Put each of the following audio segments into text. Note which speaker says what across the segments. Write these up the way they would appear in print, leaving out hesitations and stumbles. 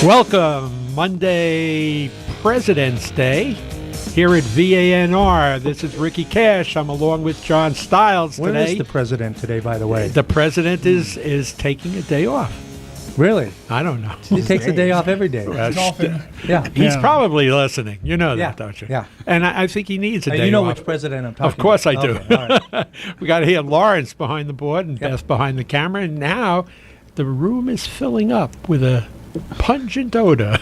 Speaker 1: Welcome, Monday, President's Day, here at VANR. This is Ricky Cash. I'm along with John Stiles today.
Speaker 2: Where is the president today, by the way?
Speaker 1: The president is taking a day off.
Speaker 2: Really?
Speaker 1: I don't know.
Speaker 2: He takes a day off every day.
Speaker 1: Yeah, he's probably listening. You know that, don't you?
Speaker 2: Yeah.
Speaker 1: And I think he needs a day off.
Speaker 2: You know which president I'm talking about?
Speaker 1: Of course I do.
Speaker 2: Okay, all right.
Speaker 1: We got here Lawrence behind the board and Beth behind the camera, and now the room is filling up with a pungent odor.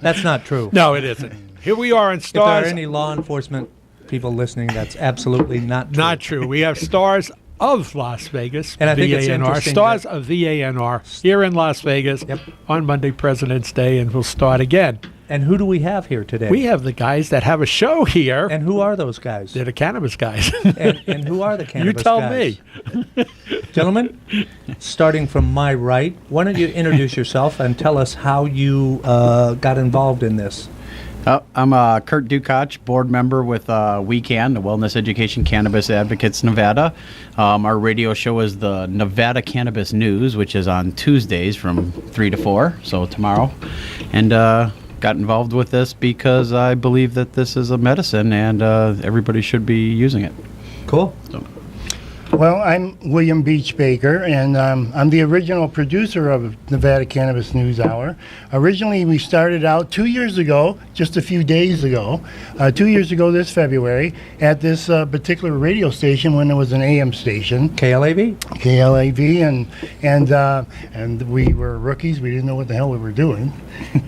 Speaker 2: That's not true.
Speaker 1: No, it isn't. Here we are in Stars.
Speaker 2: If there are any law enforcement people listening, that's absolutely not true.
Speaker 1: Not true. We have Stars of Las Vegas,
Speaker 2: and I think it's
Speaker 1: VANR.
Speaker 2: interesting
Speaker 1: Stars of VANR here in Las Vegas on Monday, President's Day, and we'll start again.
Speaker 2: And who do we have here today?
Speaker 1: We have the guys that have a show here.
Speaker 2: And who are those guys?
Speaker 1: They're the cannabis guys.
Speaker 2: and who are the cannabis guys?
Speaker 1: You tell me.
Speaker 2: Gentlemen, starting from my right, why don't you introduce yourself and tell us how you got involved in this?
Speaker 3: I'm Kurt Dukoch, board member with WeCan, the Wellness Education Cannabis Advocates Nevada. Our radio show is the Nevada Cannabis News, which is on Tuesdays from 3 to 4, so tomorrow. And got involved with this because I believe that this is a medicine and everybody should be using it.
Speaker 2: Cool.
Speaker 3: So.
Speaker 4: Well, I'm William Beach Baker, and I'm the original producer of Nevada Cannabis News Hour. Originally, we started out 2 years ago, just a few days ago, 2 years ago this February, at this particular radio station when it was an AM station.
Speaker 2: KLAV?
Speaker 4: KLAV, and we were rookies. We didn't know what the hell we were doing.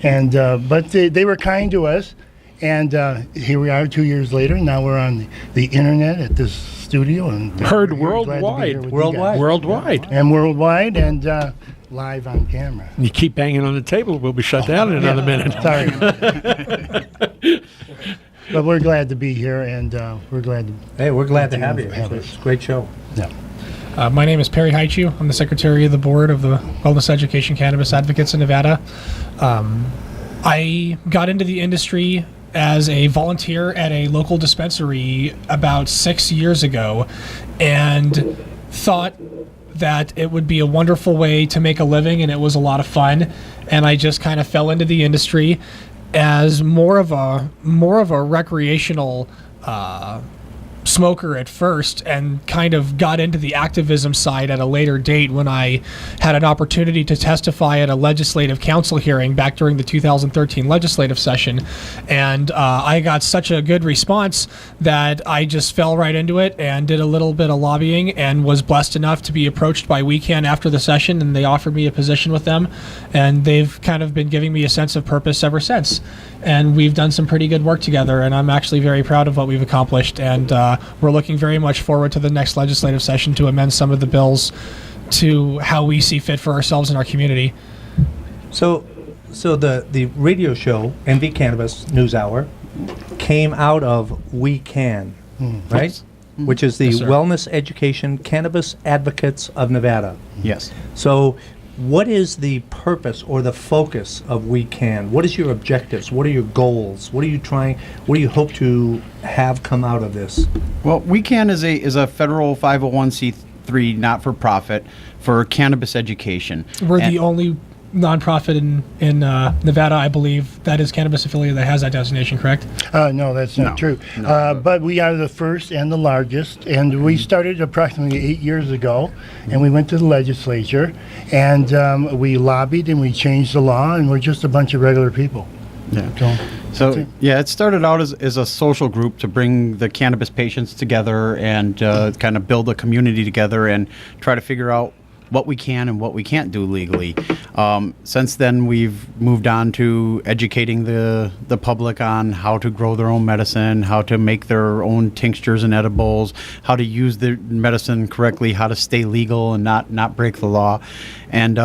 Speaker 4: But they were kind to us, and here we are 2 years later. Now we're on the internet at this studio and
Speaker 1: heard worldwide, and live on camera. You keep banging on the table, we'll be shut down in another minute.
Speaker 4: Sorry. But we're glad to be here, and we're glad to.
Speaker 2: Hey, we're glad to have you. It's a great show.
Speaker 4: Yeah.
Speaker 5: My name is Perry Haichu. I'm the secretary of the board of the Wellness Education Cannabis Advocates in Nevada. I got into the industry as a volunteer at a local dispensary about 6 years ago and thought that it would be a wonderful way to make a living, and it was a lot of fun, and I just kind of fell into the industry as more of a recreational smoker at first, and kind of got into the activism side at a later date when I had an opportunity to testify at a legislative council hearing back during the 2013 legislative session, and I got such a good response that I just fell right into it and did a little bit of lobbying, and was blessed enough to be approached by WeCan after the session, and they offered me a position with them, and they've kind of been giving me a sense of purpose ever since, and we've done some pretty good work together, and I'm actually very proud of what we've accomplished, and we're looking very much forward to the next legislative session to amend some of the bills to how we see fit for ourselves and our community.
Speaker 2: So the radio show, NV Cannabis News Hour, came out of WeCan, right? Which is the Wellness Education Cannabis Advocates of Nevada.
Speaker 3: Yes.
Speaker 2: So what is the purpose or the focus of WeCan? What is your objectives? What are your goals? What do you hope to have come out of this?
Speaker 3: Well, WeCan is a federal 501c3 not-for-profit for cannabis education.
Speaker 5: We're the only nonprofit in Nevada, I believe, that is cannabis affiliated that has that designation, correct?
Speaker 4: No, that's not true. But we are the first and the largest, and we started approximately 8 years ago, and we went to the legislature, and we lobbied, and we changed the law, and we're just a bunch of regular people.
Speaker 3: Yeah. So it started out as a social group to bring the cannabis patients together and kind of build a community together and try to figure out what we can and what we can't do legally. Since then, we've moved on to educating the public on how to grow their own medicine, how to make their own tinctures and edibles, how to use the medicine correctly, how to stay legal and not break the law. And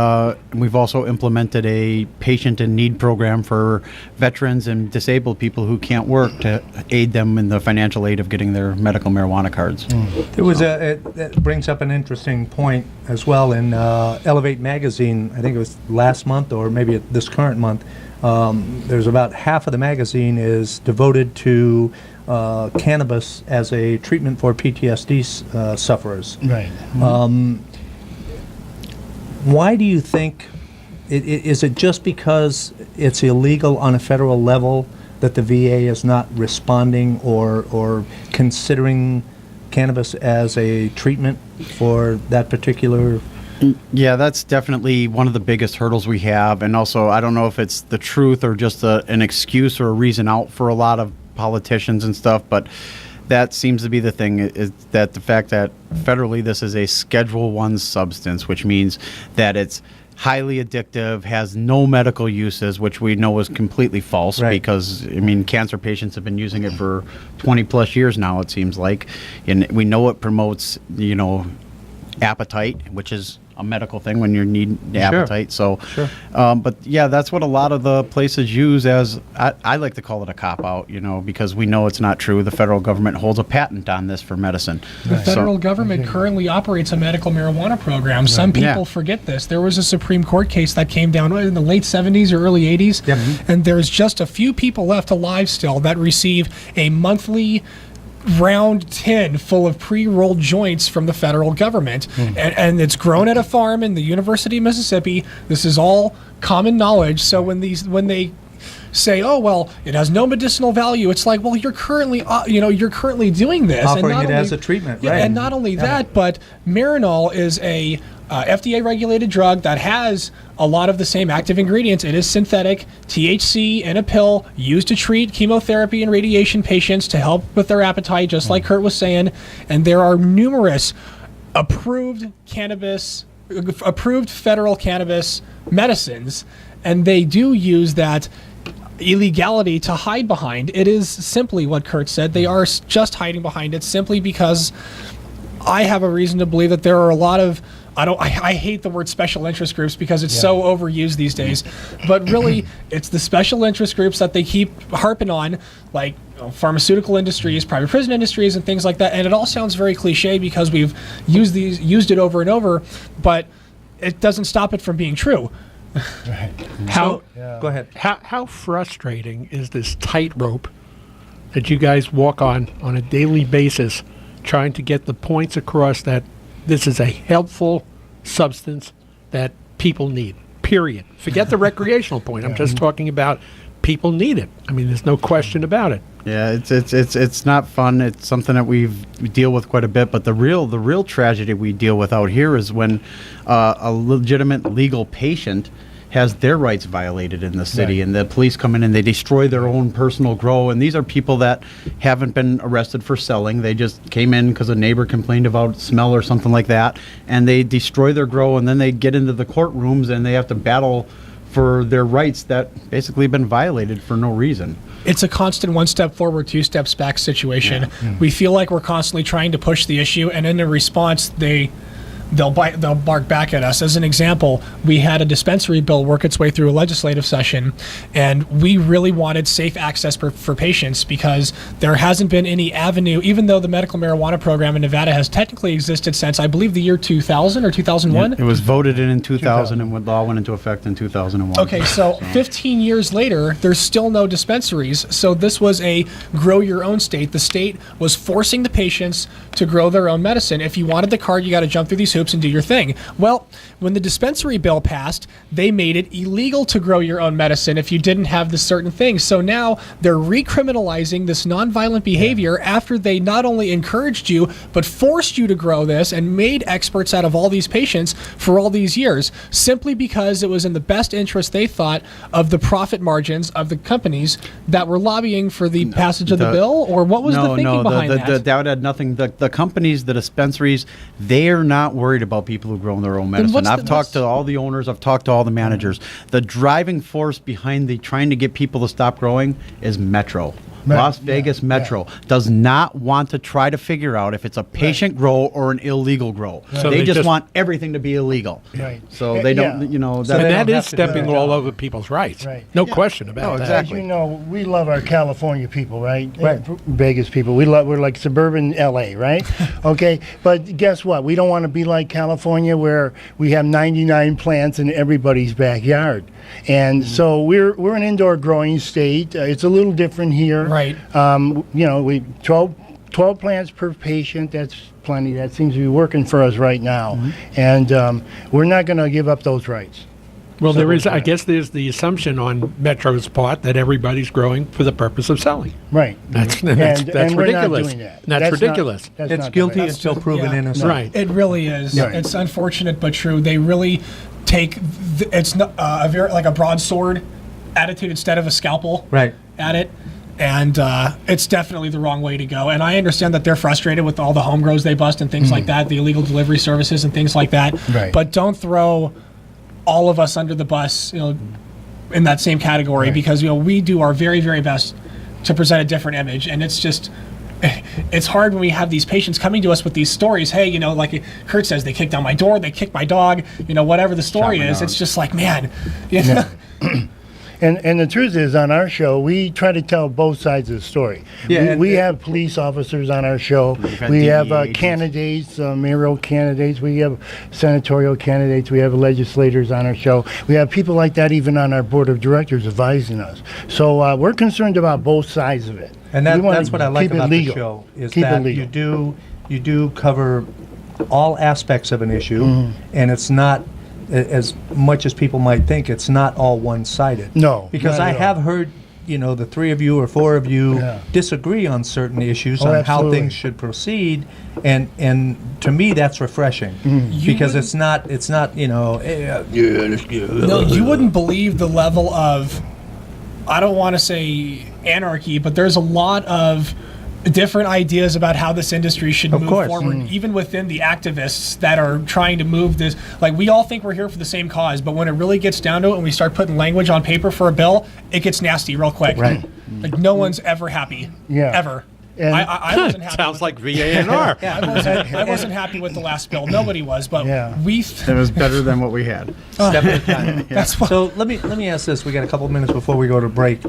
Speaker 3: we've also implemented a patient in need program for veterans and disabled people who can't work to aid them in the financial aid of getting their medical marijuana cards.
Speaker 2: There was it brings up an interesting point as well. In Elevate magazine, I think it was last month or maybe this current month, there's about half of the magazine is devoted to cannabis as a treatment for PTSD sufferers.
Speaker 4: Right.
Speaker 2: Why do you think is it just because it's illegal on a federal level that the VA is not responding or considering cannabis as a treatment for that particular?
Speaker 3: Yeah, that's definitely one of the biggest hurdles we have. And also, I don't know if it's the truth or just an excuse or a reason out for a lot of politicians and stuff, but that seems to be the thing, is that the fact that federally this is a Schedule I substance, which means that it's highly addictive, has no medical uses, which we know is completely false.
Speaker 2: Right.
Speaker 3: Because, I mean, cancer patients have been using it for 20 plus years now, it seems like. And we know it promotes, appetite, which is a medical thing when you need appetite. So, but yeah, that's what a lot of the places use as, I like to call it a cop-out, because we know it's not true. The federal government holds a patent on this for medicine.
Speaker 5: The federal government currently operates a medical marijuana program. Some people forget this. There was a Supreme Court case that came down in the late 70s or early 80s, and there's just a few people left alive still that receive a monthly round tin full of pre-rolled joints from the federal government, and it's grown at a farm in the University of Mississippi. This is all common knowledge. So when they say, "Oh well, it has no medicinal value," it's like, well, you're currently doing this,
Speaker 2: Offering it as a treatment, right?
Speaker 5: And not only that, but Marinol is a FDA-regulated drug that has a lot of the same active ingredients. It is synthetic, THC in a pill, used to treat chemotherapy and radiation patients to help with their appetite, just like Kurt was saying. And there are numerous approved federal cannabis medicines, and they do use that illegality to hide behind. It is simply what Kurt said. They are just hiding behind it simply because I have a reason to believe that there are a lot of, I hate the word special interest groups because it's so overused these days, but really it's the special interest groups that they keep harping on, like pharmaceutical industries, private prison industries, and things like that. And it all sounds very cliche because we've used it over and over, but it doesn't stop it from being true.
Speaker 4: Right.
Speaker 1: How
Speaker 2: Go ahead.
Speaker 1: how frustrating is this tightrope that you guys walk on a daily basis, trying to get the points across that this is a helpful substance that people need, period. Forget the recreational point. I'm just talking about people need it. I mean, there's no question about it.
Speaker 3: Yeah, it's not fun. It's something that we deal with quite a bit. But the real tragedy we deal with out here is when a legitimate legal patient has their rights violated in the city, and the police come in and they destroy their own personal grow. And these are people that haven't been arrested for selling. They just came in because a neighbor complained about smell or something like that, and they destroy their grow, and then they get into the courtrooms and they have to battle for their rights that basically have been violated for no reason.
Speaker 5: It's a constant one step forward, two steps back situation. We feel like we're constantly trying to push the issue, and in a response, they'll bark back at us. As an example, we had a dispensary bill work its way through a legislative session, and we really wanted safe access for patients because there hasn't been any avenue, even though the medical marijuana program in Nevada has technically existed since, I believe, the year 2000 or 2001.
Speaker 3: It was voted in 2000, and law went into effect in 2001.
Speaker 5: Okay, so 15 years later, there's still no dispensaries. So this was a grow your own state. The state was forcing the patients to grow their own medicine. If you wanted the card, you got to jump through these hoops and do your thing. Well, when the dispensary bill passed, they made it illegal to grow your own medicine if you didn't have this certain thing. So now they're recriminalizing this nonviolent behavior after they not only encouraged you, but forced you to grow this and made experts out of all these patients for all these years, simply because it was in the best interest, they thought, of the profit margins of the companies that were lobbying for the passage of the bill? Or what was the thinking behind that?
Speaker 3: That had nothing. The companies, the dispensaries, they're not worried about people who grow their own medicine. I've talked to all the owners. I've talked to all the managers. The driving force behind the trying to get people to stop growing is Metro. Las Vegas Metro does not want to try to figure out if it's a patient grow or an illegal grow. So they just want everything to be illegal.
Speaker 4: Right.
Speaker 3: So they don't,
Speaker 1: That is stepping all over people's rights.
Speaker 4: Right.
Speaker 1: No question about that.
Speaker 3: exactly.
Speaker 4: As you know, we love our California people, right? Vegas people. We're like suburban LA, right? Okay, but guess what? We don't want to be like California where we have 99 plants in everybody's backyard. And so we're an indoor growing state. It's a little different here.
Speaker 5: Right.
Speaker 4: We 12 plants per patient. That's plenty. That seems to be working for us right now. And we're not going to give up those rights.
Speaker 1: Well, there is. I guess there's the assumption on Metro's part that everybody's growing for the purpose of selling.
Speaker 4: Right.
Speaker 1: That's
Speaker 4: And we're not
Speaker 1: ridiculous.
Speaker 4: doing that.
Speaker 1: That's
Speaker 4: not-
Speaker 1: ridiculous.
Speaker 4: that's
Speaker 2: It's
Speaker 4: not the
Speaker 2: guilty
Speaker 4: way.
Speaker 2: until proven
Speaker 5: yeah.
Speaker 2: innocent.
Speaker 1: Right.
Speaker 5: It really is.
Speaker 4: Right.
Speaker 5: It's unfortunate but true. They really take it's not a very like a broadsword attitude instead of a scalpel
Speaker 2: Right.
Speaker 5: at it. And it's definitely the wrong way to go. And I understand that they're frustrated with all the home grows they bust and things like that, the illegal delivery services and things like that.
Speaker 4: Right.
Speaker 5: But don't throw all of us under the bus, in that same category,
Speaker 4: Right.
Speaker 5: because we do our very, very best to present a different image. And it's just, it's hard when we have these patients coming to us with these stories. Hey, like Kurt says, they kicked down my door, they kicked my dog, whatever the story
Speaker 3: my
Speaker 5: is.
Speaker 3: dog.
Speaker 5: It's just like, man, you know.
Speaker 4: And the truth is, on our show, we try to tell both sides of the story.
Speaker 2: Yeah,
Speaker 4: we
Speaker 2: and-
Speaker 4: we have police officers on our show.
Speaker 3: had
Speaker 4: We have
Speaker 3: DEA agents.
Speaker 4: candidates, mayoral candidates. We have senatorial candidates. We have legislators on our show. We have people like that even on our board of directors advising us. So we're concerned about both sides of it.
Speaker 2: And
Speaker 4: We wanna
Speaker 2: that's what I like
Speaker 4: keep it
Speaker 2: about the
Speaker 4: legal.
Speaker 2: show is
Speaker 4: Keep it
Speaker 2: that
Speaker 4: legal.
Speaker 2: you do cover all aspects of an issue, and it's not as much as people might think. It's not all one-sided.
Speaker 4: No,
Speaker 2: because
Speaker 4: not
Speaker 2: I
Speaker 4: at all.
Speaker 2: have heard the three of you or four of you
Speaker 4: Yeah.
Speaker 2: disagree on certain issues
Speaker 4: Oh,
Speaker 2: on how
Speaker 4: absolutely.
Speaker 2: things should proceed, and to me that's refreshing
Speaker 4: Mm-hmm.
Speaker 2: because it's not
Speaker 5: No, you wouldn't believe the level of, I don't want to say anarchy, but there's a lot of different ideas about how this industry should
Speaker 2: Of
Speaker 5: move
Speaker 2: course.
Speaker 5: forward, even within the activists that are trying to move this. Like, we all think we're here for the same cause, but when it really gets down to it and we start putting language on paper for a bill, it gets nasty real quick.
Speaker 2: Right.
Speaker 5: Like, no one's ever happy.
Speaker 4: Yeah.
Speaker 5: Ever.
Speaker 4: And-
Speaker 5: I wasn't happy.
Speaker 1: Sounds
Speaker 5: with-
Speaker 1: like VANR.
Speaker 5: I wasn't happy with the last bill. Nobody was, but
Speaker 4: Yeah.
Speaker 3: It was better than what we had.
Speaker 2: step at a time.
Speaker 5: that's what.
Speaker 2: So let me ask this. We got a couple of minutes before we go to break.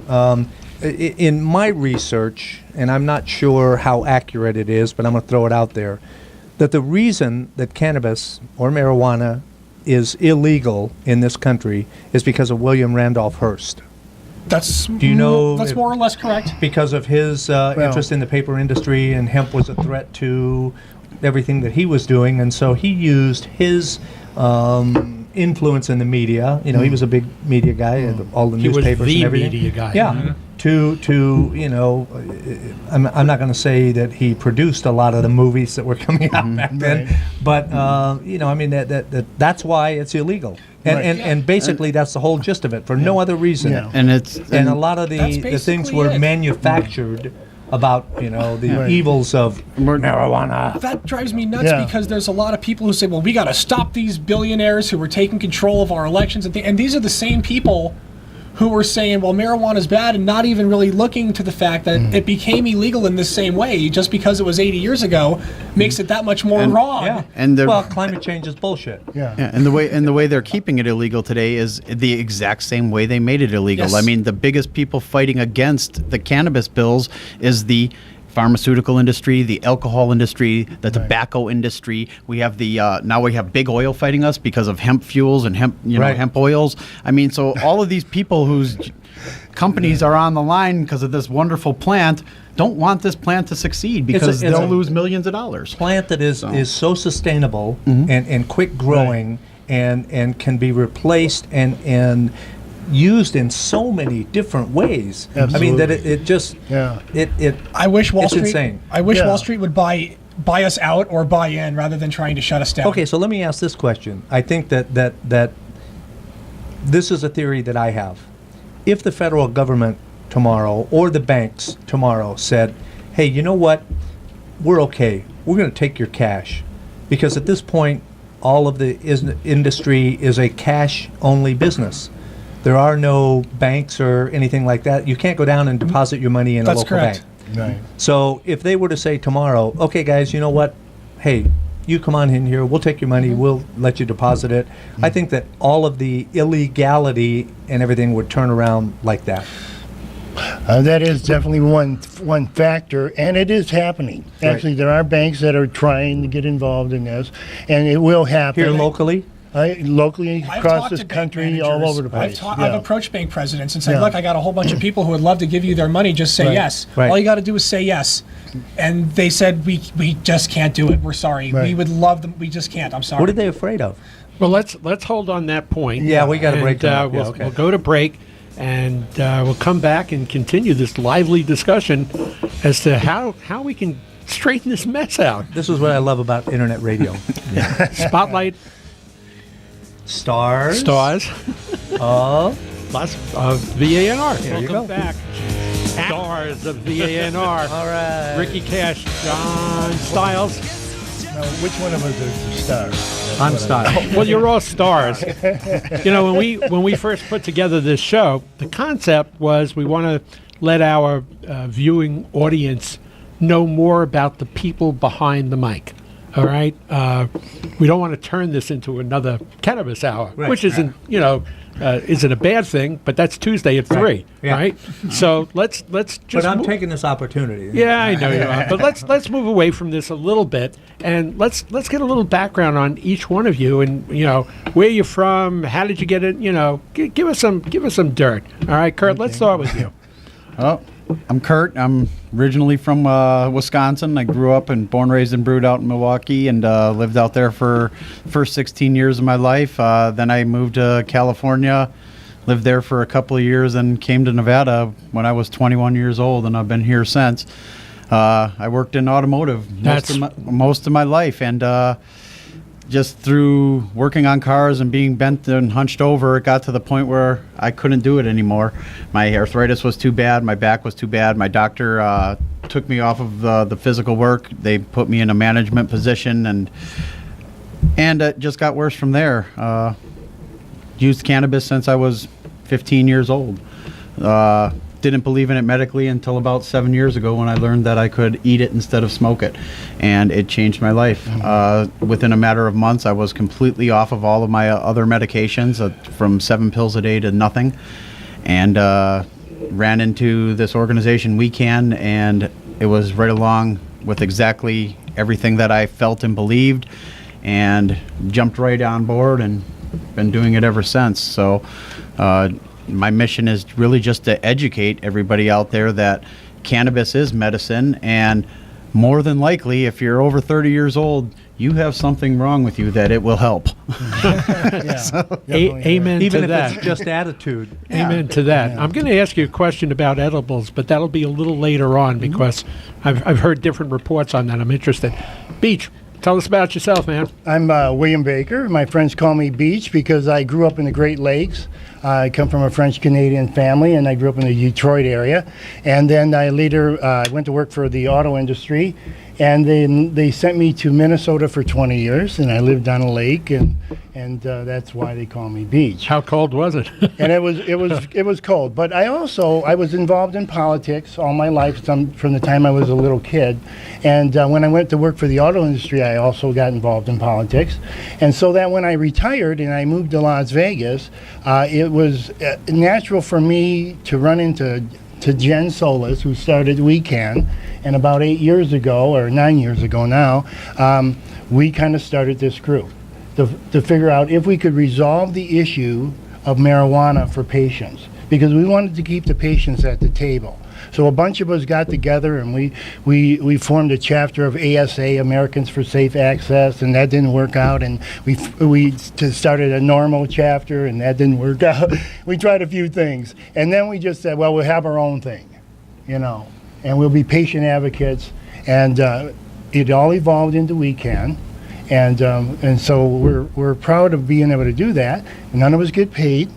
Speaker 2: In my research, and I'm not sure how accurate it is, but I'm going to throw it out there, that the reason that cannabis or marijuana is illegal in this country is because of William Randolph Hearst.
Speaker 5: That's
Speaker 2: you know
Speaker 5: that's
Speaker 2: if-
Speaker 5: more or less correct.
Speaker 2: Because of his interest in the paper industry, and hemp was a threat to everything that he was doing, and so he used his influence in the media. He was a big media guy, and all the
Speaker 1: He was
Speaker 2: newspapers
Speaker 1: the
Speaker 2: and everything.
Speaker 1: media guy.
Speaker 2: Yeah.
Speaker 1: Mhm.
Speaker 2: I'm not going to say that he produced a lot of the movies that were coming out back then,
Speaker 4: Right.
Speaker 2: but that's why it's illegal, and basically that's the whole gist of it, for no other reason.
Speaker 4: Yeah.
Speaker 3: And it's
Speaker 2: And a lot of
Speaker 5: That's
Speaker 2: the things
Speaker 5: basically
Speaker 2: were
Speaker 5: it.
Speaker 2: manufactured about the
Speaker 4: Right.
Speaker 2: evils of marijuana.
Speaker 5: That drives me nuts
Speaker 4: Yeah.
Speaker 5: because there's a lot of people who say, well, we got to stop these billionaires who are taking control of our elections. And these are the same people who were saying, well, marijuana is bad, and not even really looking to the fact that it became illegal in this same way just because it was 80 years ago makes it that much more wrong.
Speaker 2: Yeah,
Speaker 3: And they're-
Speaker 2: well, climate change is bullshit.
Speaker 4: Yeah.
Speaker 3: Yeah, and the way they're keeping it illegal today is the exact same way they made it illegal.
Speaker 5: Yes.
Speaker 3: I mean, the biggest people fighting against the cannabis bills is the pharmaceutical industry, the alcohol industry, the tobacco industry. We have the now we have big oil fighting us because of hemp fuels and hemp
Speaker 2: Right.
Speaker 3: hemp oils. I mean, so all of these people whose companies are on the line because of this wonderful plant don't want this plant to succeed because
Speaker 2: it's
Speaker 3: they'll
Speaker 2: a-
Speaker 3: lose millions of dollars.
Speaker 2: Plant that is so sustainable
Speaker 3: Mm-hmm.
Speaker 2: and quick growing and can be replaced and used in so many different ways. I mean that it just
Speaker 4: Yeah.
Speaker 2: it
Speaker 5: I wish Wall
Speaker 2: It's
Speaker 5: Street.
Speaker 2: insane.
Speaker 5: I wish
Speaker 4: Yeah.
Speaker 5: Wall Street would buy us out or buy in rather than trying to shut us down.
Speaker 2: Okay, so let me ask this question. I think that this is a theory that I have. If the federal government tomorrow or the banks tomorrow said, hey, you know what? We're okay. We're going to take your cash. Because at this point, all of the industry is a cash-only business. There are no banks or anything like that. You can't go down and deposit your money in
Speaker 5: That's
Speaker 2: a local
Speaker 5: correct.
Speaker 2: bank.
Speaker 4: Right.
Speaker 2: So if they were to say tomorrow, okay, guys, you know what? Hey, you come on in here. We'll take your money. We'll let you deposit it. I think that all of the illegality and everything would turn around like that.
Speaker 4: That is definitely one factor, and it is happening.
Speaker 2: Right.
Speaker 4: Actually, there are banks that are trying to get involved in this, and it will happen.
Speaker 2: Here locally,
Speaker 4: locally,
Speaker 5: I've
Speaker 4: across
Speaker 5: talked
Speaker 4: this
Speaker 5: to bank
Speaker 4: country, all
Speaker 5: managers.
Speaker 4: over the place.
Speaker 5: I've
Speaker 4: Yeah.
Speaker 5: approached bank presidents and said,
Speaker 4: Yeah.
Speaker 5: look, I got a whole bunch of people who would love to give you their money. Just say
Speaker 4: Right.
Speaker 5: yes.
Speaker 2: Right.
Speaker 5: All you got to do is say yes. And they said, we just can't do it. We're sorry. We
Speaker 4: Right.
Speaker 5: would love them. We just can't. I'm sorry.
Speaker 2: what are they afraid of?
Speaker 1: Well, let's hold on that point.
Speaker 2: Yeah, we gotta break that up. Yeah,
Speaker 1: We'll,
Speaker 2: okay.
Speaker 1: we'll go to break, and we'll come back and continue this lively discussion as to how we can straighten this mess out.
Speaker 2: This is what I love about internet radio.
Speaker 1: Spotlight
Speaker 2: Stars
Speaker 1: of VANR.
Speaker 2: There you
Speaker 1: Welcome
Speaker 2: go.
Speaker 1: back. Stars of VANR.
Speaker 2: All right.
Speaker 1: Ricky Cash, John Stiles.
Speaker 4: Now, which one of us is the star? That's
Speaker 2: I'm
Speaker 4: what I-
Speaker 2: Stiles.
Speaker 1: Well, you're all stars. You know, when we first put together this show, the concept was we want to let our viewing audience know more about the people behind the mic. All right, we don't want to turn this into another cannabis hour,
Speaker 2: Right.
Speaker 1: which isn't isn't a bad thing, but that's Tuesday at 3,
Speaker 2: Yeah.
Speaker 1: right? So let's just.
Speaker 2: But I'm
Speaker 1: move-
Speaker 2: taking this opportunity.
Speaker 1: Yeah, I know you are. But let's move away from this a little bit, and let's get a little background on each one of you, and where you're from, how did you get it? Give us some dirt. All right, Kurt. Let's start with you.
Speaker 3: Oh, I'm Kurt. I'm originally from Wisconsin. I grew up and born, raised, and brewed out in Milwaukee, and lived out there for the first 16 years of my life. Then I moved to California, lived there for a couple of years, and came to Nevada when I was 21 years old, and I've been here since. I worked in automotive most of my life, and just through working on cars and being bent and hunched over, it got to the point where I couldn't do it anymore. My arthritis was too bad. My back was too bad. My doctor took me off of the physical work. They put me in a management position, and it just got worse from there. Used cannabis since I was 15 years old. Didn't believe in it medically until about 7 years ago when I learned that I could eat it instead of smoke it, and it changed my life. Within a matter of months, I was completely off of all of my other medications, from 7 pills a day to nothing, and ran into this organization, We Can, and it was right along with exactly everything that I felt and believed, and jumped right on board and been doing it ever since. So my mission is really just to educate everybody out there that cannabis is medicine, and more than likely, if you're over 30 years old, you have something wrong with you that it will help.
Speaker 1: Amen
Speaker 2: Even
Speaker 1: to
Speaker 2: if
Speaker 1: that.
Speaker 2: it's just attitude.
Speaker 1: Amen to that.
Speaker 4: Yeah.
Speaker 1: I'm going to ask you a question about edibles, but that'll be a little later on because I've heard different reports on that. I'm interested. Beach, tell us about yourself, man.
Speaker 4: I'm William Baker. My friends call me Beach because I grew up in the Great Lakes. I come from a French-Canadian family, and I grew up in the Detroit area. And then I later went to work for the auto industry, and then they sent me to Minnesota for 20 years, and I lived on a lake, and that's why they call me Beach.
Speaker 1: How cold was it?
Speaker 4: And it was cold. But I was involved in politics all my life, from the time I was a little kid. And when I went to work for the auto industry, I also got involved in politics. And so that when I retired and I moved to Las Vegas, it was natural for me to run into Jen Solis, who started We Can, and about 8 years ago, or 9 years ago now, we kind of started this group to figure out if we could resolve the issue of marijuana for patients, because we wanted to keep the patients at the table. So a bunch of us got together, and we formed a chapter of ASA, Americans for Safe Access, and that didn't work out. And we started a normal chapter, and that didn't work out. We tried a few things, and then we just said, well, we'll have our own thing, and we'll be patient advocates. And it all evolved into We Can, and so we're proud of being able to do that. None of us get paid,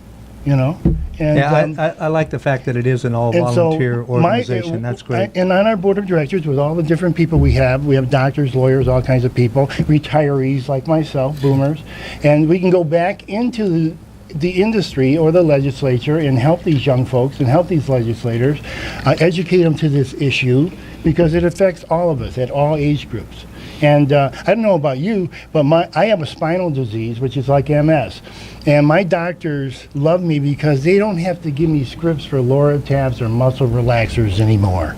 Speaker 4: And,
Speaker 2: Yeah, I like the fact that it is an
Speaker 4: and so
Speaker 2: all-volunteer organization. That's great.
Speaker 4: And on our board of directors, with all the different people we have doctors, lawyers, all kinds of people, retirees like myself, boomers, and we can go back into the industry or the legislature and help these young folks and help these legislators, educate them to this issue, because it affects all of us at all age groups. And I don't know about you, but I have a spinal disease, which is like MS. And my doctors love me because they don't have to give me scripts for Loratabs or muscle relaxers anymore.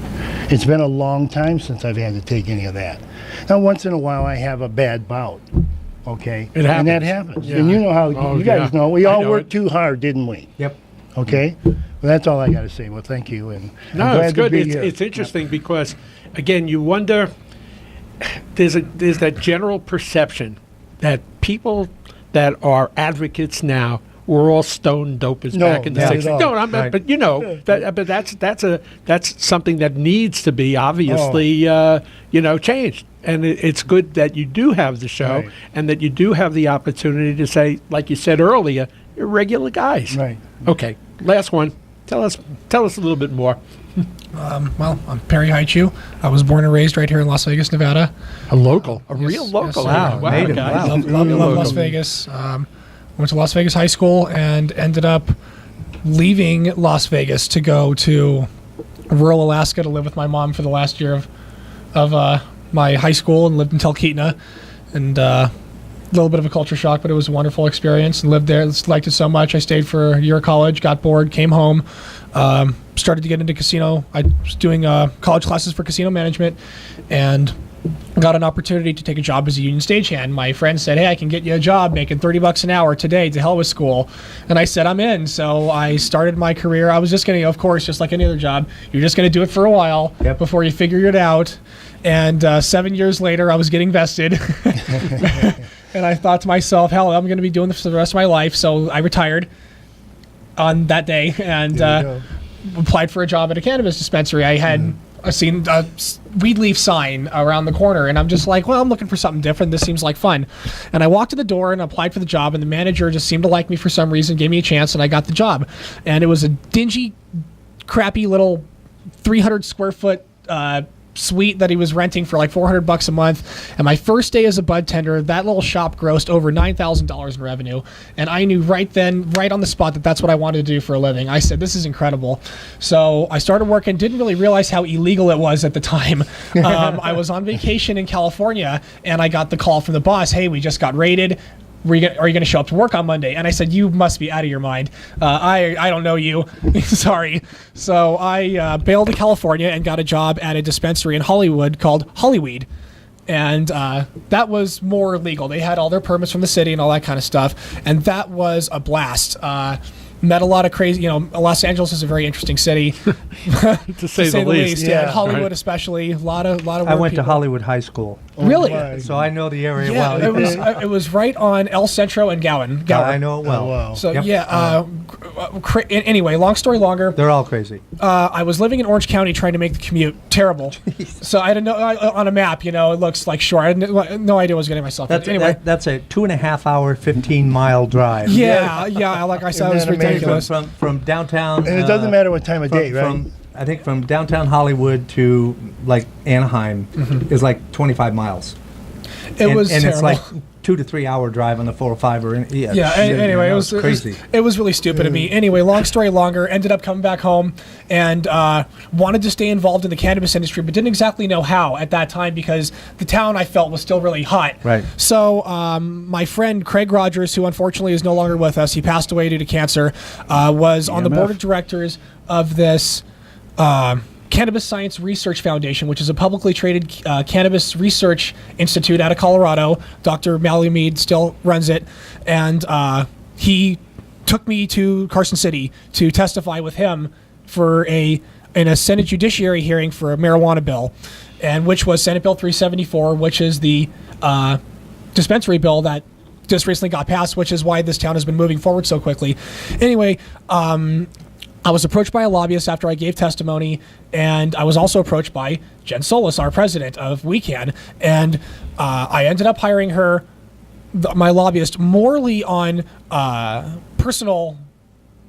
Speaker 4: It's been a long time since I've had to take any of that. Now, once in a while, I have a bad bout. Okay?
Speaker 1: It happens.
Speaker 4: And that happens.
Speaker 1: Yeah.
Speaker 4: And you know how,
Speaker 1: Oh,
Speaker 4: you guys
Speaker 1: yeah.
Speaker 4: know, we
Speaker 1: I
Speaker 4: all
Speaker 1: know
Speaker 4: worked
Speaker 1: it.
Speaker 4: too hard, didn't we?
Speaker 2: Yep.
Speaker 4: Okay? Well, that's all I got to say. Well, thank you. And I'm
Speaker 1: No,
Speaker 4: glad
Speaker 1: it's
Speaker 4: to
Speaker 1: good.
Speaker 4: be
Speaker 1: It's,
Speaker 4: here.
Speaker 1: it's interesting because, again, you wonder. There's that general perception that people that are advocates now were all stone dopers
Speaker 4: No,
Speaker 1: back in the
Speaker 4: not at
Speaker 1: 60s.
Speaker 4: all.
Speaker 1: No,
Speaker 2: Right.
Speaker 1: but you know, but that's something that needs to be obviously changed. And it's good that you do have the show
Speaker 4: Right.
Speaker 1: and that you do have the opportunity to say, like you said earlier, you're regular guys.
Speaker 4: Right.
Speaker 1: Okay, last one. Tell us a little bit more.
Speaker 5: Well, I'm Perry Haichu. I was born and raised right here in Las Vegas, Nevada.
Speaker 1: A local, a
Speaker 5: Yes,
Speaker 1: real
Speaker 5: yes,
Speaker 1: local.
Speaker 5: sir.
Speaker 2: Wow, native,
Speaker 1: guys.
Speaker 2: wow.
Speaker 5: Love
Speaker 1: Local.
Speaker 5: Las Vegas. Went to Las Vegas High School and ended up leaving Las Vegas to go to rural Alaska to live with my mom for the last year of my high school, and lived in Talkeetna. And a little bit of a culture shock, but it was a wonderful experience, and lived there. Liked it so much. I stayed for a year of college, got bored, came home, started to get into casino. I was doing college classes for casino management, and got an opportunity to take a job as a union stagehand. My friend said, "Hey, I can get you a job making $30 an hour today. To hell with school." And I said, "I'm in." So I started my career. I was just going to, of course, just like any other job, you're just going to do it for a while
Speaker 2: Yep.
Speaker 5: before you figure it out. And 7 years later, I was getting vested. And I thought to myself, hell, I'm going to be doing this for the rest of my life. So I retired on that day and
Speaker 4: There you
Speaker 5: applied for a job at a cannabis dispensary. I had seen a weed leaf sign around the corner, and I'm just like, well, I'm looking for something different. This seems like fun. And I walked to the door and applied for the job, and the manager just seemed to like me for some reason, gave me a chance, and I got the job. And it was a dingy, crappy little 300 square foot suite that he was renting for like $400 a month. And my first day as a bud tender, that little shop grossed over $9,000 in revenue. And I knew right then, right on the spot, that that's what I wanted to do for a living. I said, this is incredible. So I started working, didn't really realize how illegal it was at the time. I was on vacation in California, and I got the call from the boss, "Hey, we just got raided. Are you going to show up to work on Monday?" And I said, "You must be out of your mind. I don't know you." Sorry. So I bailed to California and got a job at a dispensary in Hollywood called Hollyweed. And that was more legal. They had all their permits from the city and all that kind of stuff. And that was a blast. Met a lot of crazy, Los Angeles is a very interesting city.
Speaker 1: to say the least.
Speaker 5: Yeah.
Speaker 4: Yeah.
Speaker 5: Hollywood
Speaker 1: Right.
Speaker 5: especially. A lot of
Speaker 2: I
Speaker 5: weird
Speaker 2: went to
Speaker 5: people.
Speaker 2: Hollywood High School,
Speaker 5: Really?
Speaker 4: my.
Speaker 2: so I know the area
Speaker 5: Yeah,
Speaker 2: well.
Speaker 5: it was right on El Centro and Gowan.
Speaker 2: I know it well.
Speaker 4: Oh, wow.
Speaker 5: So
Speaker 2: Yep.
Speaker 5: yeah. Anyway, long story longer.
Speaker 2: They're all crazy.
Speaker 5: I was living in Orange County trying to make the commute. Terrible. So I didn't know on a map. It looks like short. I had no idea what I was getting myself
Speaker 2: That's
Speaker 5: into. Anyway.
Speaker 2: that's a 2.5 hour, 15-mile drive.
Speaker 5: Yeah. Like I said, it was
Speaker 4: Isn't that amazing?
Speaker 5: ridiculous.
Speaker 2: From downtown.
Speaker 4: And it doesn't matter what time of day, right?
Speaker 2: I think from downtown Hollywood to like Anaheim is like 25 miles.
Speaker 5: It was
Speaker 2: and
Speaker 5: terrible.
Speaker 2: it's like 2 to 3 hour drive on the 405 or
Speaker 5: Anyway, it was
Speaker 2: crazy.
Speaker 5: It was really stupid of me. Anyway, long story longer, ended up coming back home and wanted to stay involved in the cannabis industry, but didn't exactly know how at that time because the town I felt was still really hot.
Speaker 2: Right.
Speaker 5: So my friend Craig Rogers, who unfortunately is no longer with us, he passed away due to cancer, was on the board of directors of this Cannabis Science Research Foundation, which is a publicly traded cannabis research institute out of Colorado. Dr. Malamud still runs it. And he took me to Carson City to testify with him in a Senate Judiciary hearing for a marijuana bill, and which was Senate Bill 374, which is the dispensary bill that just recently got passed, which is why this town has been moving forward so quickly. Anyway, I was approached by a lobbyist after I gave testimony, and I was also approached by Jen Solis, our president of WeCan, and I ended up hiring her, my lobbyist, morely on personal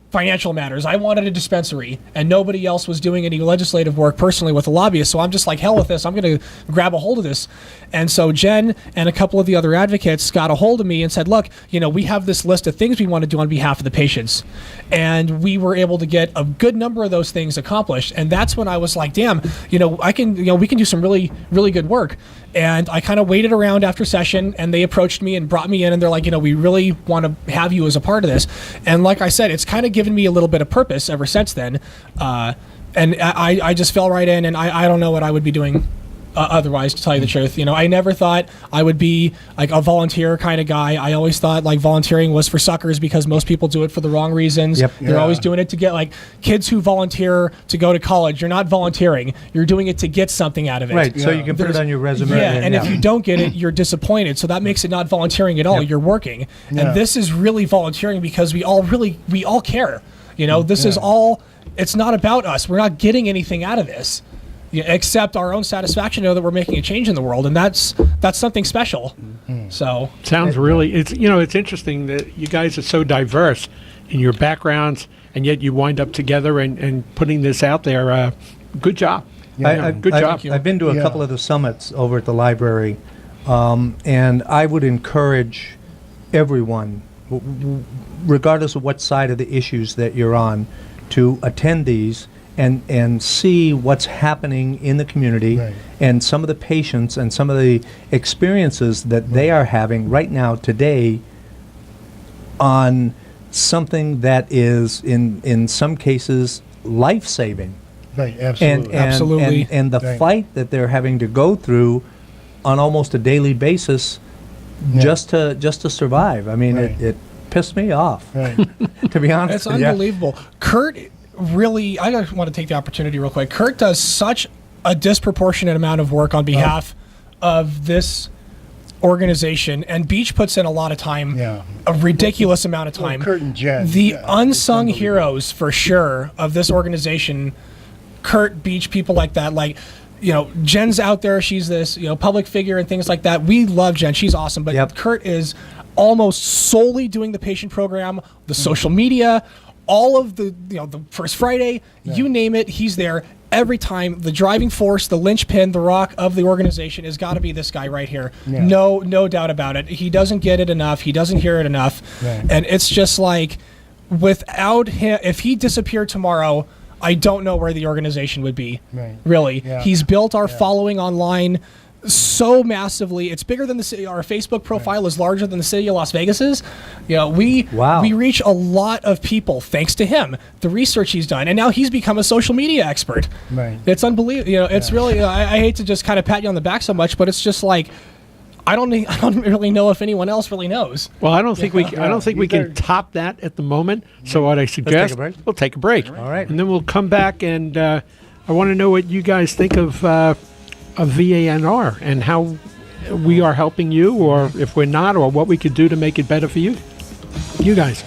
Speaker 5: financial matters. I wanted a dispensary, and nobody else was doing any legislative work personally with a lobbyist, so I'm just like, hell with this. I'm going to grab a hold of this. And so Jen and a couple of the other advocates got a hold of me and said, look, we have this list of things we want to do on behalf of the patients. And we were able to get a good number of those things accomplished. And that's when I was like, damn, we can do some really, really good work. And I kind of waited around after session, and they approached me and brought me in, and they're like, we really want to have you as a part of this. And like I said, it's kind of given me a little bit of purpose ever since then. And I just fell right in, and I don't know what I would be doing otherwise, to tell you the truth. You know, I never thought I would be like a volunteer kind of guy. I always thought like volunteering was for suckers because most people do it for the wrong reasons.
Speaker 2: Yep.
Speaker 5: They're
Speaker 4: Yeah.
Speaker 5: always doing it to get, like, kids who volunteer to go to college. You're not volunteering. You're doing it to get something out of it.
Speaker 2: Right, so
Speaker 4: Yeah.
Speaker 2: you can put it
Speaker 5: There's-
Speaker 2: on your resume.
Speaker 5: Yeah, and if you don't get it, you're disappointed. So that makes it not volunteering at all.
Speaker 2: Yep.
Speaker 5: You're working.
Speaker 4: Yeah.
Speaker 5: And this is really volunteering because we all care. You know, this is
Speaker 4: Yeah.
Speaker 5: all, it's not about us. We're not getting anything out of this, except our own satisfaction to know that we're making a change in the world. And that's something special. So
Speaker 1: Sounds really, it's interesting that you guys are so diverse in your backgrounds, and yet you wind up together and putting this out there. Good job. Good job.
Speaker 2: I've been to a
Speaker 4: Yeah.
Speaker 2: couple of the summits over at the library, and I would encourage everyone, regardless of what side of the issues that you're on, to attend these and see what's happening in the community
Speaker 4: Right.
Speaker 2: and some of the patients and some of the experiences that they are having right now today on something that is in some cases life-saving.
Speaker 4: Right,
Speaker 2: and
Speaker 4: absolutely.
Speaker 2: and,
Speaker 5: Absolutely.
Speaker 2: and the
Speaker 4: Right.
Speaker 2: fight that they're having to go through on almost a daily basis
Speaker 4: Yeah.
Speaker 2: just to survive. I mean,
Speaker 4: Right.
Speaker 2: it pissed me off,
Speaker 4: Right.
Speaker 2: to be honest.
Speaker 5: it's
Speaker 2: with you.
Speaker 5: unbelievable. Kurt really, I just want to take the opportunity real quick. Kurt does such a disproportionate amount of work on behalf of this organization, and Beach puts in a lot of time,
Speaker 4: Yeah.
Speaker 5: a ridiculous amount of time.
Speaker 4: Kurt and Jen.
Speaker 5: The
Speaker 4: Yeah, it's
Speaker 5: unsung
Speaker 4: unbelievable.
Speaker 5: heroes, for sure, of this organization, Kurt, Beach, people like that, like, you know, Jen's out there, she's this, you know, public figure and things like that. We love Jen, she's awesome, but
Speaker 2: Yep.
Speaker 5: Kurt is almost solely doing the patient program, the social media, all of the, you know, the First Friday, you name it, he's there every time. The driving force, the linchpin, the rock of the organization has got to be this guy right here.
Speaker 4: Yeah.
Speaker 5: No doubt about it. He doesn't get it enough. He doesn't hear it enough.
Speaker 4: Right.
Speaker 5: And it's just like, without him, if he disappeared tomorrow, I don't know where the organization would be.
Speaker 4: Right.
Speaker 5: Really.
Speaker 4: Yeah.
Speaker 5: He's built our following online so massively. It's bigger than the city. Our Facebook profile is larger than the city of Las Vegas's. You know, we reach a lot of people thanks to him, the research he's done, and now he's become a social media expert.
Speaker 4: Right.
Speaker 5: It's unbelievable. You know, it's really. I hate to just kind of pat you on the back so much, but it's just like, I don't really know if anyone else really knows.
Speaker 1: Well, I don't think we
Speaker 4: You
Speaker 1: can
Speaker 4: better-
Speaker 1: top that at the moment. So what I suggest,
Speaker 2: break.
Speaker 1: we'll take a break.
Speaker 2: All right.
Speaker 1: And then we'll come back, and I want to know what you guys think of VANR and how we are helping you, or if we're not, or what we could do to make it better for you. You guys.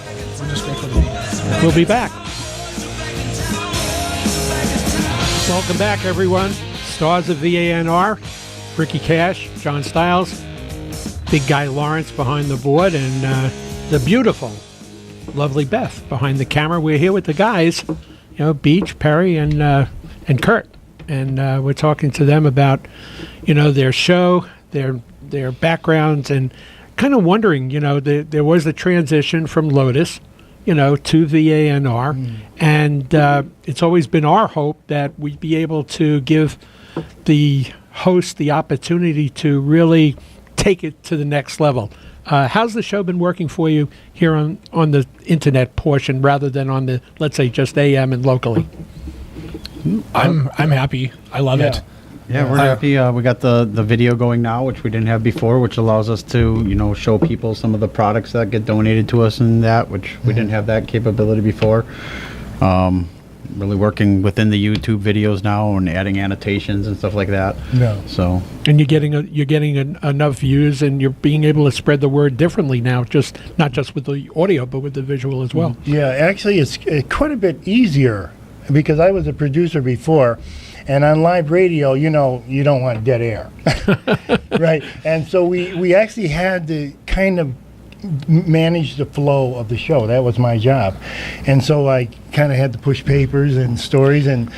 Speaker 1: We'll be back. Welcome back, everyone. Stars of VANR, Ricky Cash, John Stiles, big guy Lawrence behind the board, and the beautiful, lovely Beth behind the camera. We're here with the guys, Beach, Perry, and Kurt, and we're talking to them about, their show, their backgrounds, and kind of wondering, there was a transition from Lotus, to VANR, and it's always been our hope that we'd be able to give the host the opportunity to really take it to the next level. How's the show been working for you here on the internet portion rather than on the, let's say, just AM and locally?
Speaker 5: I'm happy. I love it.
Speaker 3: Yeah, we're happy. We got the video going now, which we didn't have before, which allows us to, show people some of the products that get donated to us and that, which we didn't have that capability before. Really working within the YouTube videos now and adding annotations and stuff like that.
Speaker 4: Yeah.
Speaker 3: So.
Speaker 1: And you're getting enough views, and you're being able to spread the word differently now, not just with the audio, but with the visual as well.
Speaker 4: Yeah, actually, it's quite a bit easier because I was a producer before, and on live radio, you don't want dead air, right? And so we actually had to kind of manage the flow of the show. That was my job, and so I kind of had to push papers and stories, and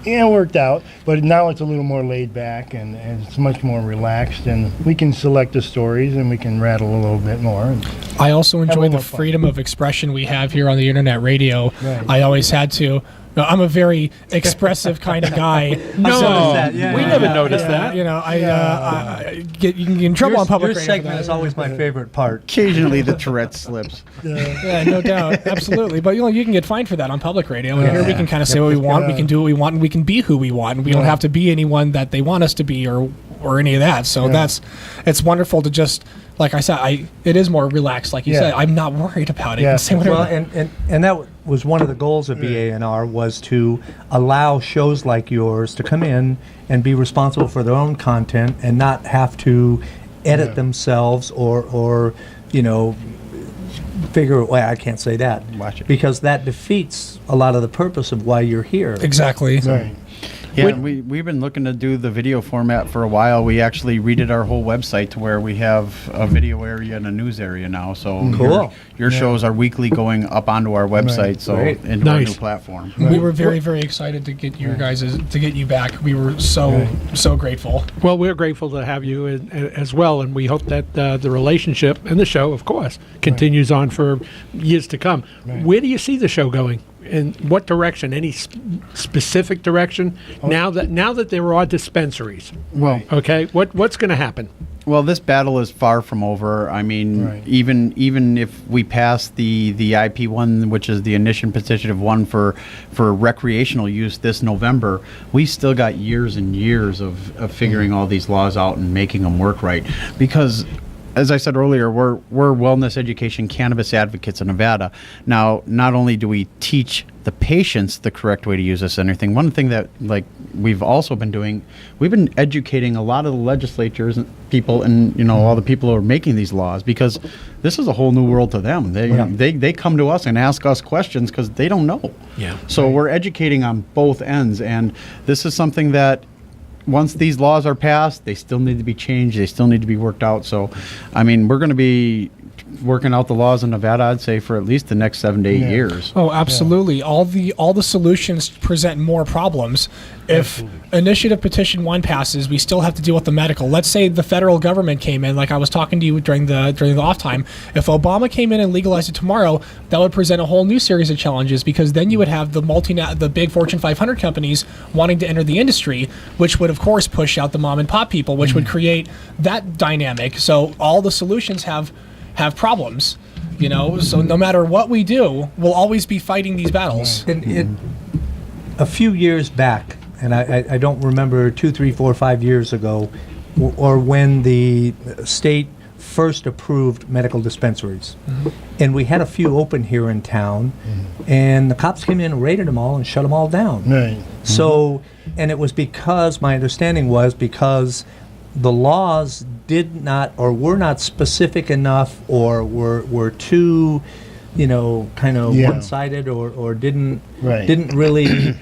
Speaker 4: it worked out. But now it's a little more laid back, and it's much more relaxed, and we can select the stories, and we can rattle a little bit more.
Speaker 5: I also enjoy the
Speaker 4: more fun.
Speaker 5: freedom of expression we have here on the internet radio.
Speaker 4: Right.
Speaker 5: I always had to No, I'm a very expressive kind of guy.
Speaker 2: noticed that, yeah,
Speaker 1: we
Speaker 2: yeah,
Speaker 1: never
Speaker 2: yeah,
Speaker 1: noticed that.
Speaker 5: You know, you can get in trouble on public
Speaker 2: Your
Speaker 5: radio for
Speaker 2: segment
Speaker 5: that.
Speaker 2: is always my favorite part.
Speaker 3: Occasionally the Tourette slips.
Speaker 5: Yeah, no doubt, absolutely. But you can get fined for that on public radio. And here we can kind of say what we want, we can do what we want, and we can be who we want, and we don't have to be anyone that they want us to be or any of that. So it's wonderful to just, like I said, it is more relaxed. Like you said, I'm not worried about it.
Speaker 4: Yeah.
Speaker 5: Say whatever.
Speaker 2: Well, and that was one of the goals of VANR was to allow shows like yours to come in and be responsible for their own content and not have to edit themselves or figure. Well, I can't say that.
Speaker 3: Watch it.
Speaker 2: Because that defeats a lot of the purpose of why you're here.
Speaker 5: Exactly.
Speaker 4: Right.
Speaker 3: Yeah, and we've been looking to do the video format for a while. We actually redid our whole website to where we have a video area and a news area now. So
Speaker 2: Cool.
Speaker 3: your shows are weekly going up onto our website, so
Speaker 2: Great.
Speaker 3: into our
Speaker 1: Nice.
Speaker 3: new platform.
Speaker 5: We were very, very excited to get you back. We were so grateful.
Speaker 1: Well, we're grateful to have you as well, and we hope that the relationship and the show, of course, continues on for years to come. Where do you see the show going? In what direction? Any specific direction? Now that there are dispensaries,
Speaker 3: Well,
Speaker 1: okay, what's going to happen?
Speaker 3: well, this battle is far from over. I mean, even if we pass the IP1, which is the initiative one for recreational use this November, we still got years and years of figuring all these laws out and making them work right. Because, as I said earlier, we're wellness education cannabis advocates in Nevada. Now, not only do we teach the patients the correct way to use this and everything, one thing that we've also been doing, we've been educating a lot of the legislatures and people and all the people who are making these laws, because this is a whole new world to them. They come to us and ask us questions because they don't know.
Speaker 1: Yeah.
Speaker 3: So we're educating on both ends, and this is something that once these laws are passed, they still need to be changed. They still need to be worked out. So, I mean, we're going to be working out the laws in Nevada, I'd say, for at least the next 7 to 8 years.
Speaker 5: Oh, absolutely. Yeah. All the solutions present more problems. If Initiative Petition 1 passes, we still have to deal with the medical. Let's say the federal government came in, like I was talking to you during the off time. If Obama came in and legalized it tomorrow, that would present a whole new series of challenges, because then you would have the big Fortune 500 companies wanting to enter the industry, which would of course push out the mom and pop people, which would create that dynamic. So all the solutions have problems, so no matter what we do, we'll always be fighting these battles.
Speaker 2: And a few years back, and I don't remember 2, 3, 4, 5 years ago, or when the state first approved medical dispensaries. And we had a few open here in town, and the cops came in and raided them all and shut them all down.
Speaker 4: Right.
Speaker 2: So, and it was because, my understanding was because the laws did not, or were not specific enough, or were too, kind of one-sided, or didn't really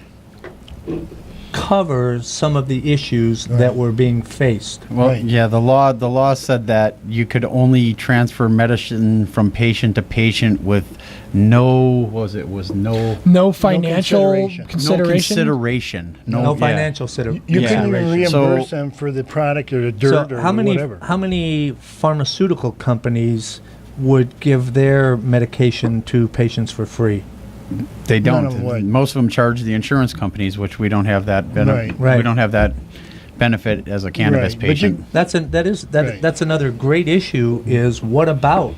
Speaker 2: cover some of the issues that were being faced.
Speaker 3: Well, yeah, the law said that you could only transfer medicine from patient to patient with no
Speaker 5: financial consideration.
Speaker 2: No financial consideration.
Speaker 4: You
Speaker 3: Yeah.
Speaker 4: can even reimburse
Speaker 3: So-
Speaker 4: them for the product or the dirt or whatever.
Speaker 2: How many pharmaceutical companies would give their medication to patients for free?
Speaker 3: They
Speaker 4: None of them
Speaker 3: don't.
Speaker 4: would.
Speaker 3: Most of them charge the insurance companies, which we don't have that benefit.
Speaker 4: Right.
Speaker 3: We don't have that benefit as a cannabis
Speaker 4: Right, but you-
Speaker 3: patient.
Speaker 2: That's another great issue. Is what about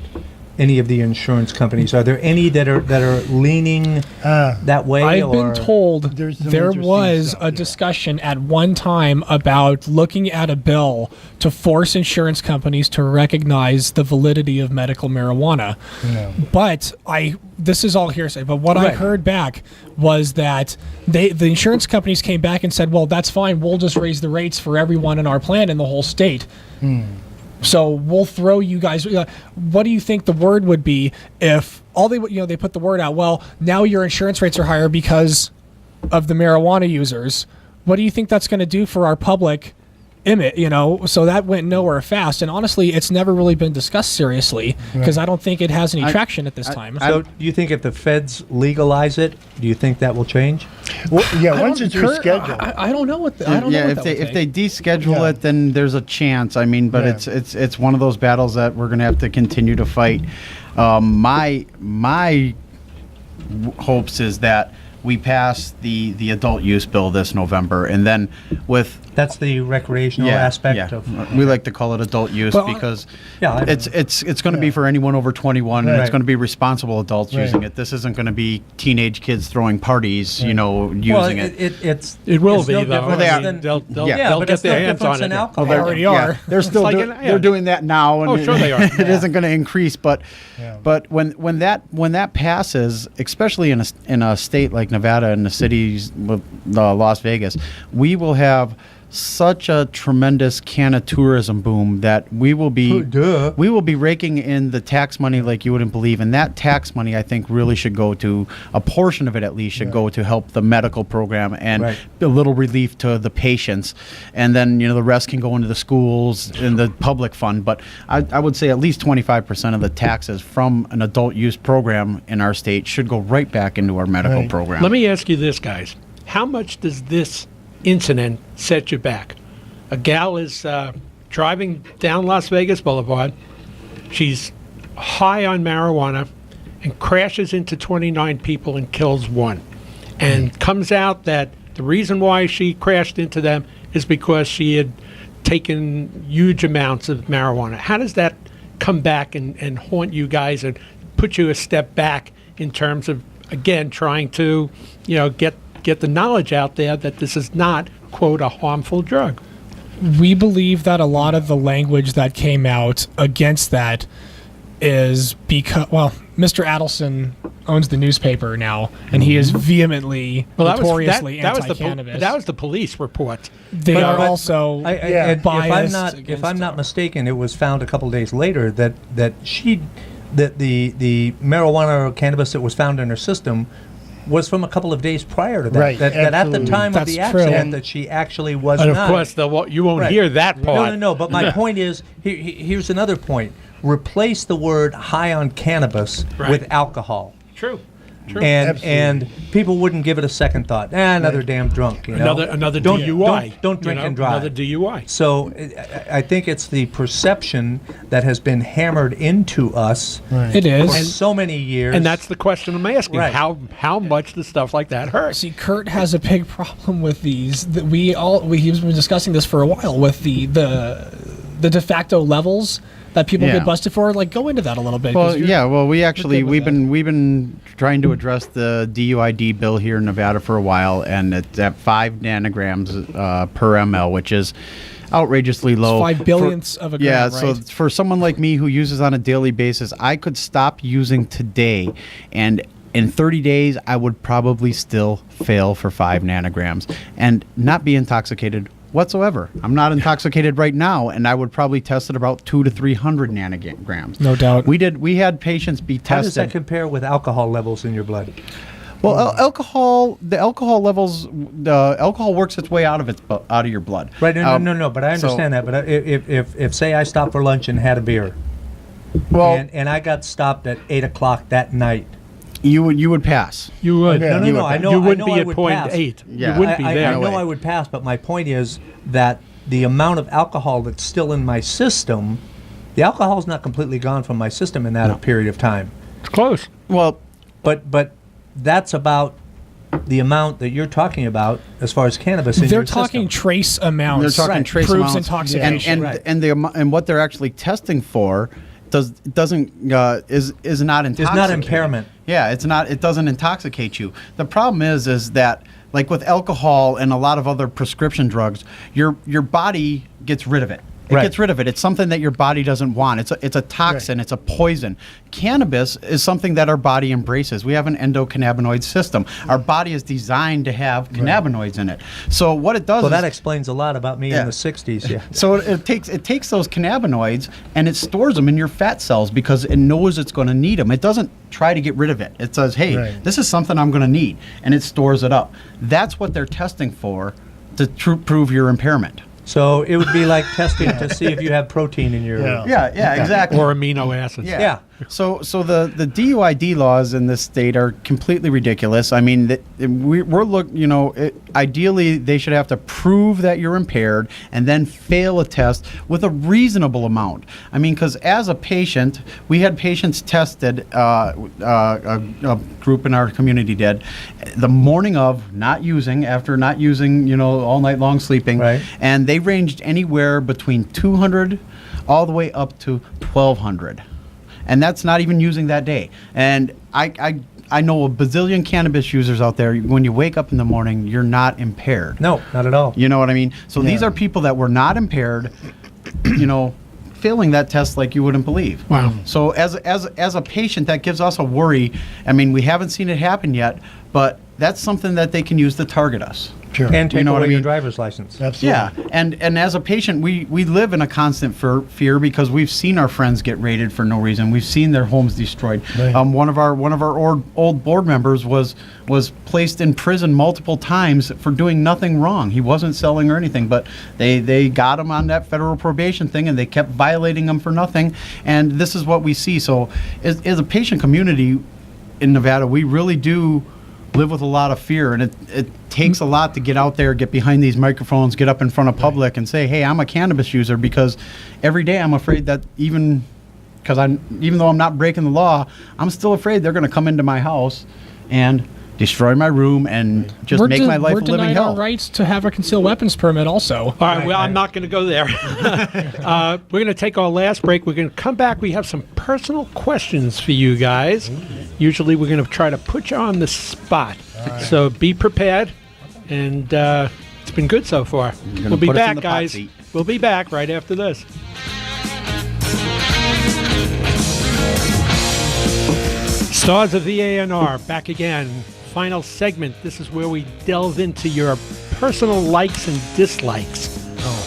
Speaker 2: any of the insurance companies? Are there any that are leaning that way?
Speaker 5: I've been told
Speaker 4: There's some
Speaker 5: there
Speaker 4: interesting
Speaker 5: was
Speaker 4: stuff,
Speaker 5: a discussion at one time about looking at a bill to force insurance companies to recognize the validity of medical marijuana. But this is all hearsay, but what I
Speaker 2: Right.
Speaker 5: heard back was that the insurance companies came back and said, well, that's fine, we'll just raise the rates for everyone in our plan in the whole state. So we'll throw you guys. What do you think the word would be if they put the word out? Well, now your insurance rates are higher because of the marijuana users. What do you think that's going to do for our public image? So that went nowhere fast. And honestly, it's never really been discussed seriously, because I don't think it has any traction at this time.
Speaker 2: So, do you think if the feds legalize it, do you think that will change?
Speaker 4: Well, yeah,
Speaker 5: I
Speaker 4: once
Speaker 5: don't
Speaker 4: it's
Speaker 5: cur-
Speaker 4: rescheduled.
Speaker 5: I don't know what. I don't know.
Speaker 3: Yeah,
Speaker 5: What
Speaker 3: if
Speaker 5: that
Speaker 3: they
Speaker 5: would
Speaker 3: if
Speaker 5: take.
Speaker 3: they deschedule
Speaker 4: Yeah.
Speaker 3: it, then there's a chance. I mean, but
Speaker 4: Yeah.
Speaker 3: it's one of those battles that we're gonna have to continue to fight. My hopes is that we pass the adult use bill this November, and then with
Speaker 2: That's the recreational aspect of.
Speaker 3: we like to call it adult use
Speaker 5: Well,
Speaker 3: because
Speaker 2: Yeah,
Speaker 3: it's going to be for anyone over 21, and
Speaker 4: Right.
Speaker 3: it's going to be responsible adults
Speaker 4: Right.
Speaker 3: using it. This isn't going to be teenage kids throwing parties, using
Speaker 2: well,
Speaker 3: it.
Speaker 1: It will
Speaker 2: it's
Speaker 1: be,
Speaker 2: no
Speaker 1: though.
Speaker 2: different
Speaker 3: They are.
Speaker 2: than-
Speaker 1: They'll
Speaker 2: Yeah,
Speaker 1: they'll
Speaker 2: but
Speaker 1: get
Speaker 2: it's no
Speaker 1: their hands
Speaker 2: difference
Speaker 1: on
Speaker 2: in
Speaker 1: it.
Speaker 2: alcohol.
Speaker 5: They already are.
Speaker 3: They're still
Speaker 1: like
Speaker 3: they're doing that now, and
Speaker 1: Oh, sure they are.
Speaker 3: it isn't going to increase. But
Speaker 4: Yeah.
Speaker 3: but when that passes, especially in a state like Nevada and the cities with Las Vegas, we will have such a tremendous canna tourism boom that we will be
Speaker 2: Duh.
Speaker 3: we will be raking in the tax money like you wouldn't believe, and that tax money I think really should go to a portion of it at least should go to help the medical program and
Speaker 2: Right.
Speaker 3: a little relief to the patients, and then the rest can go into the schools and the public fund. But I would say at least 25% of the taxes from an adult use program in our state should go right back into our medical
Speaker 4: Right.
Speaker 3: program.
Speaker 1: Let me ask you this, guys. How much does this incident set you back? A gal is driving down Las Vegas Boulevard. She's high on marijuana and crashes into 29 people and kills one. And comes out that the reason why she crashed into them is because she had taken huge amounts of marijuana. How does that come back and haunt you guys and put you a step back in terms of, again, trying to, get the knowledge out there that this is not, quote, a harmful drug?
Speaker 5: We believe that a lot of the language that came out against that is because, well, Mr. Adelson owns the newspaper now, and he is vehemently, notoriously anti-cannabis.
Speaker 1: That was the police report.
Speaker 5: They
Speaker 2: But-
Speaker 5: are
Speaker 2: but
Speaker 5: also
Speaker 2: If I'm
Speaker 5: biased
Speaker 2: not
Speaker 5: against
Speaker 2: mistaken, it was found a couple days later that the marijuana or cannabis that was found in her system was from a couple of days prior to that.
Speaker 4: Right,
Speaker 2: That at the
Speaker 4: absolutely.
Speaker 2: time
Speaker 5: That's
Speaker 2: of the
Speaker 5: true.
Speaker 2: accident,
Speaker 5: And-
Speaker 2: that she actually was
Speaker 1: And
Speaker 2: not.
Speaker 1: of course, you won't
Speaker 2: Right.
Speaker 1: hear that part.
Speaker 2: No. But my point is, here's another point. Replace the word high on cannabis
Speaker 1: Right.
Speaker 2: with alcohol.
Speaker 1: True.
Speaker 2: And
Speaker 4: Absolutely.
Speaker 2: people wouldn't give it a second thought. Another damn drunk.
Speaker 1: Another
Speaker 2: don't,
Speaker 1: DUI.
Speaker 2: Don't drink and drive.
Speaker 1: Another DUI.
Speaker 2: So I think it's the perception that has been hammered into us
Speaker 5: It is.
Speaker 2: for so many years.
Speaker 1: And that's the question I'm asking.
Speaker 2: Right.
Speaker 1: How much does stuff like that hurt?
Speaker 5: See, Kurt has a big problem with these. He's been discussing this for a while with the de facto levels that people
Speaker 3: Yeah.
Speaker 5: get busted for. Like, go into that a little bit. 'cause
Speaker 3: Well,
Speaker 5: you're-
Speaker 3: yeah. Well, we've
Speaker 5: with
Speaker 3: been trying to address the DUID bill here in Nevada for a while, and it's at 5 nanograms per ml, which is outrageously low.
Speaker 5: 5 billionths of a gram,
Speaker 3: Yeah.
Speaker 5: right?
Speaker 3: So for someone like me who uses on a daily basis, I could stop using today, and in 30 days, I would probably still fail for 5 nanograms and not be intoxicated whatsoever. I'm not intoxicated right now, and I would probably test at about 200 to 300 nanograms.
Speaker 5: No doubt.
Speaker 3: We had patients be
Speaker 2: How does that
Speaker 3: tested.
Speaker 2: compare with alcohol levels in your blood?
Speaker 3: Well, the alcohol levels, the alcohol works its way out of your blood.
Speaker 2: Right. No. But I
Speaker 3: so-
Speaker 2: understand that. But if say I stopped for lunch and had a beer,
Speaker 3: Well,
Speaker 2: and I got stopped at 8 o'clock that night.
Speaker 3: you would pass.
Speaker 1: You would.
Speaker 4: No,
Speaker 2: No. I know.
Speaker 1: You
Speaker 2: I
Speaker 1: wouldn't
Speaker 2: know
Speaker 1: be
Speaker 2: I
Speaker 1: at
Speaker 2: would
Speaker 1: point
Speaker 2: pass.
Speaker 1: 8.
Speaker 3: Yeah.
Speaker 1: You wouldn't be
Speaker 2: I
Speaker 1: there.
Speaker 2: know
Speaker 3: way.
Speaker 2: I would pass, but my point is that the amount of alcohol that's still in my system, the alcohol is not completely gone from my system in that period of time.
Speaker 1: It's close.
Speaker 3: Well,
Speaker 2: But that's about the amount that you're talking about as far as cannabis in
Speaker 5: They're
Speaker 2: your
Speaker 5: talking
Speaker 2: system.
Speaker 5: trace amounts.
Speaker 3: they're talking
Speaker 2: Right.
Speaker 3: trace
Speaker 5: Proves
Speaker 3: amounts,
Speaker 5: intoxication.
Speaker 3: and
Speaker 2: Right.
Speaker 3: and what they're actually testing for is not intoxicating.
Speaker 2: It's not impairment.
Speaker 3: Yeah, it's not. It doesn't intoxicate you. The problem is that like with alcohol and a lot of other prescription drugs, your body gets rid of it. It
Speaker 2: Right.
Speaker 3: gets rid of it. It's something that your body doesn't want. It's a toxin. It's a poison. Cannabis is something that our body embraces. We have an endocannabinoid system. Our body is designed to have cannabinoids in it. So what it does
Speaker 2: Well,
Speaker 3: is
Speaker 2: that explains a lot about me
Speaker 3: Yeah.
Speaker 2: in the 60s. Yeah.
Speaker 3: so it takes those cannabinoids and it stores them in your fat cells because it knows it's going to need them. It doesn't try to get rid of it. It says, "Hey,
Speaker 4: Right.
Speaker 3: this is something I'm going to need," and it stores it up. That's what they're testing for to prove your impairment.
Speaker 2: So it would be like testing to see if you have protein in your.
Speaker 4: Yeah.
Speaker 3: Yeah, exactly.
Speaker 1: Or amino acids.
Speaker 3: Yeah. So the DUID laws in this state are completely ridiculous. I mean, ideally they should have to prove that you're impaired and then fail a test with a reasonable amount. I mean, because as a patient, we had patients tested, a group in our community did, the morning of after not using, all night long sleeping,
Speaker 2: Right.
Speaker 3: and they ranged anywhere between 200 all the way up to 1,200. And that's not even using that day. And I know a bazillion cannabis users out there. When you wake up in the morning, you're not impaired.
Speaker 2: No, not at all.
Speaker 3: You know what I mean? So these are people that were not impaired, failing that test like you wouldn't believe.
Speaker 1: Wow.
Speaker 3: So as a patient, that gives us a worry. I mean, we haven't seen it happen yet, but that's something that they can use to target us.
Speaker 4: Sure.
Speaker 2: And take
Speaker 3: You know what
Speaker 2: away
Speaker 3: I
Speaker 2: your
Speaker 3: mean?
Speaker 2: driver's license.
Speaker 4: Absolutely.
Speaker 3: Yeah, and as a patient, we live in a constant fear because we've seen our friends get raided for no reason. We've seen their homes destroyed.
Speaker 4: Right.
Speaker 3: One of our old board members was placed in prison multiple times for doing nothing wrong. He wasn't selling or anything, but they got him on that federal probation thing, and they kept violating him for nothing. And this is what we see. So as a patient community in Nevada, we really do live with a lot of fear, and it takes a lot to get out there, get behind these microphones, get up in front of public and say, hey, I'm a cannabis user, because every day I'm afraid that even though I'm not breaking the law, I'm still afraid they're going to come into my house and destroy my room and just make my life a living
Speaker 5: denied
Speaker 3: hell.
Speaker 5: our rights to have a concealed weapons permit also.
Speaker 1: All right, well, I'm not going to go there. We're going to take our last break. We're going to come back. We have some personal questions for you guys. Usually we're going to try to put you on the spot. So be prepared. And it's been good so far.
Speaker 3: gonna
Speaker 1: We'll be
Speaker 3: put us in
Speaker 1: back,
Speaker 3: the pot
Speaker 1: guys.
Speaker 3: seat.
Speaker 1: We'll be back right after this. Stars of VANR, back again. Final segment. This is where we delve into your personal likes and dislikes.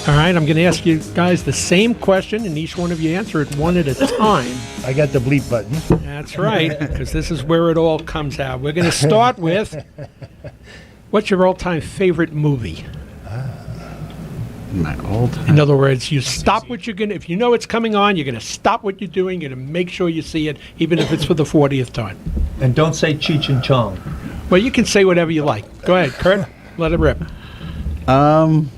Speaker 1: All right, I'm going to ask you guys the same question, and each one of you answer it one at a time.
Speaker 4: I got the bleep button.
Speaker 1: That's right, because this is where it all comes out. We're going to start with, what's your all-time favorite movie?
Speaker 3: My old
Speaker 1: In other words, you stop what you're going to, if you know it's coming on, you're going to stop what you're doing, you're going to make sure you see it, even if it's for the 40th time.
Speaker 2: And don't say Cheech and Chong.
Speaker 1: Well, you can say whatever you like. Go ahead, Kurt. Let it rip.
Speaker 3: I'm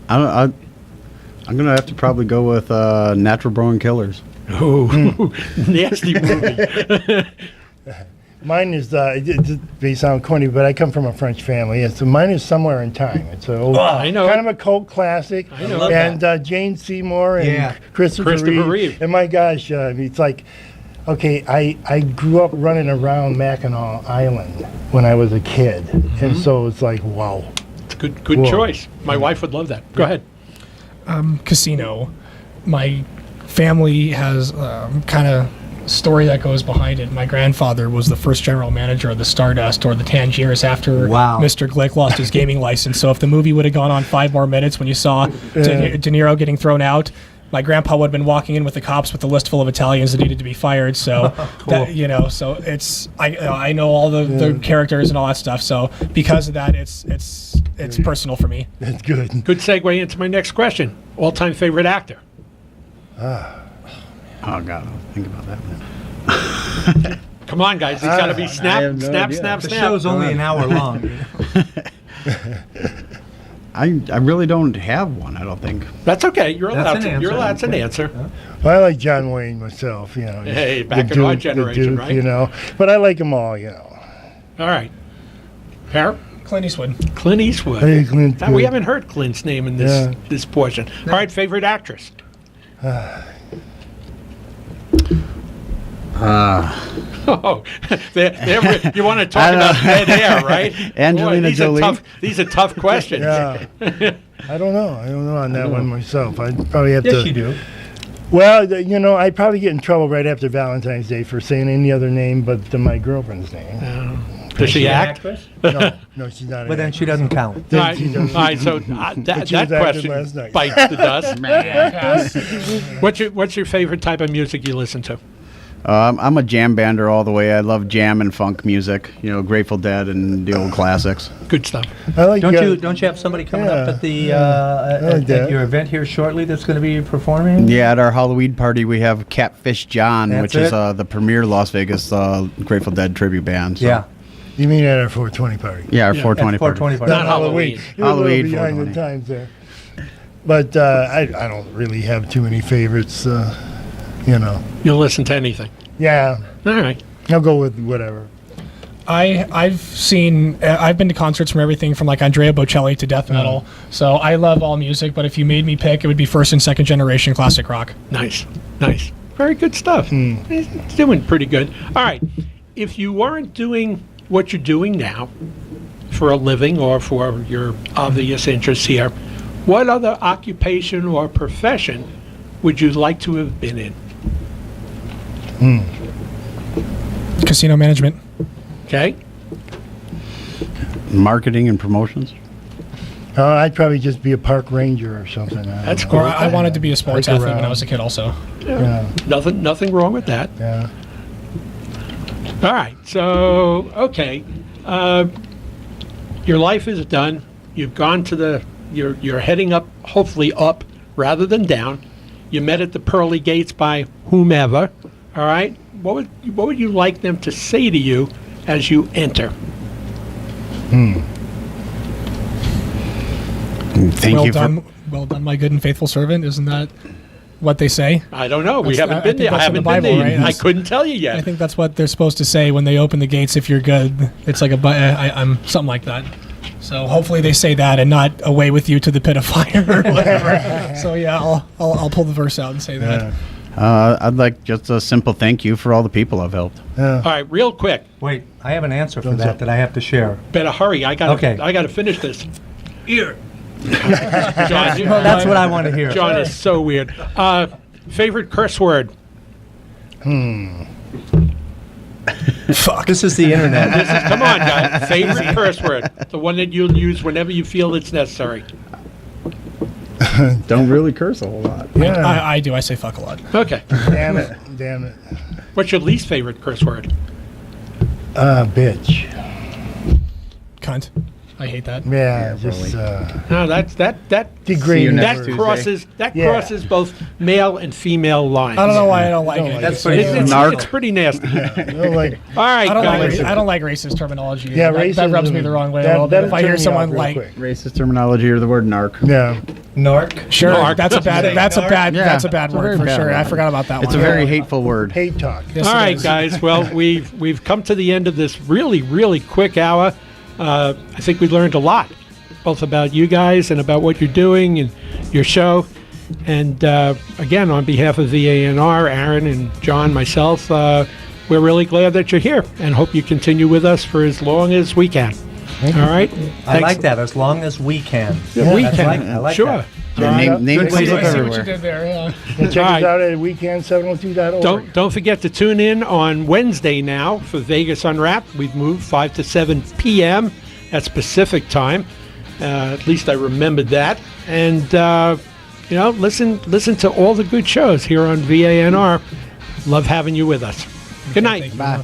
Speaker 3: gonna have to probably go with Natural Born Killers.
Speaker 1: Oh, nasty movie.
Speaker 4: Mine is, it may sound corny, but I come from a French family. So mine is Somewhere in Time. It's an old,
Speaker 1: I know
Speaker 4: kind
Speaker 1: it.
Speaker 4: of a cult classic.
Speaker 1: I know it.
Speaker 4: And Jane Seymour and
Speaker 2: Yeah.
Speaker 4: Christopher
Speaker 1: Reeve.
Speaker 4: And my gosh, it's like, okay, I grew up running around Mackinac Island when I was a kid. And so it's like, wow.
Speaker 1: It's a good
Speaker 4: Whoa.
Speaker 1: choice. My wife would love that. Go ahead.
Speaker 5: Casino. My family has kind of story that goes behind it. My grandfather was the first general manager of the Stardust or the Tangiers after
Speaker 2: Wow.
Speaker 5: Mr. Glick lost his gaming license. So if the movie would have gone on 5 more minutes when you saw De Niro getting thrown out, my grandpa would have been walking in with the cops with a list full of Italians that needed to be fired. So that, so it's I know all the characters and all that stuff. So because of that, it's personal for me.
Speaker 4: That's good.
Speaker 1: Good segue into my next question. All-time favorite actor?
Speaker 3: Oh God, I'll think about that one.
Speaker 1: Come on, guys. It's got to be snap,
Speaker 3: have no
Speaker 1: snap,
Speaker 3: idea.
Speaker 1: snap,
Speaker 2: The
Speaker 1: snap.
Speaker 2: show's only an hour long.
Speaker 3: I really don't have one. I don't think.
Speaker 1: That's okay. You're
Speaker 2: That's
Speaker 1: allowed
Speaker 2: an
Speaker 1: to.
Speaker 2: answer.
Speaker 1: You're allowed to answer.
Speaker 4: Well, I like John Wayne myself, you know.
Speaker 1: Hey,
Speaker 4: the
Speaker 1: back in our
Speaker 4: Duke, the
Speaker 1: generation,
Speaker 4: Duke,
Speaker 1: right?
Speaker 4: You know, but I like them all, you know.
Speaker 1: All right. Par?
Speaker 5: Clint Eastwood.
Speaker 1: Clint Eastwood.
Speaker 4: Hey, Clint,
Speaker 1: Now, we haven't heard Clint's name in this
Speaker 4: Yeah.
Speaker 1: this portion. All right, favorite actress? Oh, you want to talk about dead air, right?
Speaker 3: Angelina
Speaker 1: Boy,
Speaker 3: Jolie.
Speaker 1: These are tough questions.
Speaker 4: Yeah. I don't know. I don't know on that one myself. I'd probably have
Speaker 2: Yes,
Speaker 4: to.
Speaker 2: you do.
Speaker 4: Well, you know, I'd probably get in trouble right after Valentine's Day for saying any other name but my girlfriend's name.
Speaker 1: Does she act?
Speaker 2: Actress?
Speaker 4: No, she's not.
Speaker 2: But then she doesn't count.
Speaker 1: All right,
Speaker 4: She doesn't.
Speaker 1: all right, so that
Speaker 4: she was acting
Speaker 1: question
Speaker 4: last night.
Speaker 1: bites the dust. What's your favorite type of music you listen to?
Speaker 3: I'm a jam bander all the way. I love jam and funk music. Grateful Dead and the old classics.
Speaker 1: Good stuff.
Speaker 4: I like
Speaker 2: Don't you have somebody coming up
Speaker 4: Yeah.
Speaker 2: at the
Speaker 4: like that.
Speaker 2: at your event here shortly that's going to be performing?
Speaker 3: Yeah, at our Halloween party, we have Catfish John,
Speaker 2: That's
Speaker 3: which is
Speaker 2: it?
Speaker 3: the premier Las Vegas Grateful Dead tribute band. So.
Speaker 2: Yeah.
Speaker 4: You mean at our 420 party?
Speaker 3: Yeah, our
Speaker 1: Yeah,
Speaker 3: 420
Speaker 2: At
Speaker 3: party.
Speaker 2: 420 party.
Speaker 1: Not Halloween.
Speaker 4: You're a little
Speaker 3: Halloween,
Speaker 4: behind the
Speaker 3: 420.
Speaker 4: times there. But I don't really have too many favorites.
Speaker 1: You'll listen to anything.
Speaker 4: Yeah,
Speaker 1: All right.
Speaker 4: I'll go with whatever.
Speaker 5: I've been to concerts from everything from like Andrea Bocelli to death metal. So I love all music, but if you made me pick, it would be first and second generation classic rock.
Speaker 1: Nice. Very good stuff. He's doing pretty good. All right. If you weren't doing what you're doing now for a living or for your obvious interests here, what other occupation or profession would you like to have been in?
Speaker 5: Casino management.
Speaker 1: Okay.
Speaker 3: Marketing and promotions.
Speaker 4: I'd probably just be a park ranger or something. I don't
Speaker 1: That's
Speaker 4: know.
Speaker 1: cool.
Speaker 5: Or I wanted to be a sports
Speaker 4: Hike
Speaker 5: athlete when I
Speaker 4: around.
Speaker 5: was a kid also.
Speaker 4: Yeah,
Speaker 1: Nothing wrong with that.
Speaker 4: yeah.
Speaker 1: All right. So, okay. Your life is done. You've gone to you're heading up, hopefully up rather than down. You met at the pearly gates by whomever. All right. What would you like them to say to you as you enter?
Speaker 3: Thank
Speaker 5: well
Speaker 3: you
Speaker 5: done, well done, my good and faithful servant. Isn't that what they say?
Speaker 1: I don't know. We
Speaker 5: That's-
Speaker 1: haven't
Speaker 5: I
Speaker 1: been
Speaker 5: think
Speaker 1: there. I
Speaker 5: that's in
Speaker 1: haven't
Speaker 5: the
Speaker 1: been
Speaker 5: Bible,
Speaker 1: there.
Speaker 5: right?
Speaker 1: I
Speaker 5: That's-
Speaker 1: couldn't tell you
Speaker 5: I
Speaker 1: yet.
Speaker 5: think that's what they're supposed to say when they open the gates. If you're good, it's like I'm something like that. So hopefully they say that and not away with you to the pit of fire or whatever. So yeah, I'll pull the verse out and say that.
Speaker 3: I'd like just a simple thank you for all the people I've helped.
Speaker 1: All right, real quick.
Speaker 2: Wait, I have an answer for
Speaker 4: Thumbs
Speaker 2: that
Speaker 4: up.
Speaker 2: that I have to share.
Speaker 1: Better hurry. I got
Speaker 2: Okay.
Speaker 1: to finish this. Here. John,
Speaker 2: That's what I want to hear.
Speaker 1: John is so weird. Favorite curse word?
Speaker 5: Fuck.
Speaker 2: This is the internet.
Speaker 1: Come on, guys. Favorite curse word? The one that you'll use whenever you feel it's necessary.
Speaker 3: Don't really curse a whole lot.
Speaker 4: Yeah.
Speaker 5: I do. I say fuck a lot.
Speaker 1: Okay.
Speaker 4: Damn it. Damn it.
Speaker 1: What's your least favorite curse word?
Speaker 4: Bitch.
Speaker 5: Cunt. I hate that.
Speaker 4: Yeah, just
Speaker 1: No, that
Speaker 4: degrading.
Speaker 3: next
Speaker 4: word.
Speaker 3: Tuesday.
Speaker 1: crosses both male and female lines.
Speaker 5: I don't know why I don't like
Speaker 4: Don't
Speaker 5: it.
Speaker 4: like
Speaker 2: That's
Speaker 4: it.
Speaker 2: pretty-
Speaker 1: It's pretty nasty.
Speaker 4: No, like,
Speaker 1: All right,
Speaker 5: I don't
Speaker 1: guys.
Speaker 5: like racist terminology.
Speaker 4: yeah,
Speaker 5: that rubs me the wrong way a little bit. If I hear someone like,
Speaker 3: Racist terminology or the word narc.
Speaker 4: Yeah.
Speaker 2: Narc.
Speaker 5: sure,
Speaker 1: Narc.
Speaker 5: that's a bad,
Speaker 2: Say
Speaker 5: that's a
Speaker 2: narc?
Speaker 5: bad,
Speaker 3: Yeah,
Speaker 5: that's a bad
Speaker 3: it's a
Speaker 5: word
Speaker 3: very
Speaker 5: for
Speaker 3: bad
Speaker 5: sure.
Speaker 3: word.
Speaker 5: I forgot about that
Speaker 3: It's a
Speaker 5: one.
Speaker 3: very hateful word.
Speaker 4: Hate talk.
Speaker 5: Yes,
Speaker 1: All
Speaker 5: it
Speaker 1: right,
Speaker 5: is.
Speaker 1: guys. Well, we've come to the end of this really quick hour. I think we learned a lot, both about you guys and about what you're doing and your show. And again, on behalf of VANR, Aaron and John, myself, we're really glad that you're here and hope you continue with us for as long as we can. All right?
Speaker 2: I like that. As long as we can.
Speaker 1: Yeah, we
Speaker 2: That's
Speaker 1: can.
Speaker 2: I like
Speaker 1: sure.
Speaker 2: that.
Speaker 3: Yeah, name
Speaker 2: Good
Speaker 3: comes
Speaker 2: way
Speaker 3: up
Speaker 2: to-
Speaker 5: I see what you
Speaker 3: everywhere.
Speaker 5: did there. Yeah.
Speaker 4: And check
Speaker 1: All right.
Speaker 4: us out at weekend702.org.
Speaker 1: Don't forget to tune in on Wednesday now for Vegas Unwrapped. We've moved 5 to 7 p.m. at Pacific time. At least I remembered that. And listen to all the good shows here on VANR. Love having you with us. Good night.
Speaker 5: Thank you.
Speaker 3: Bye.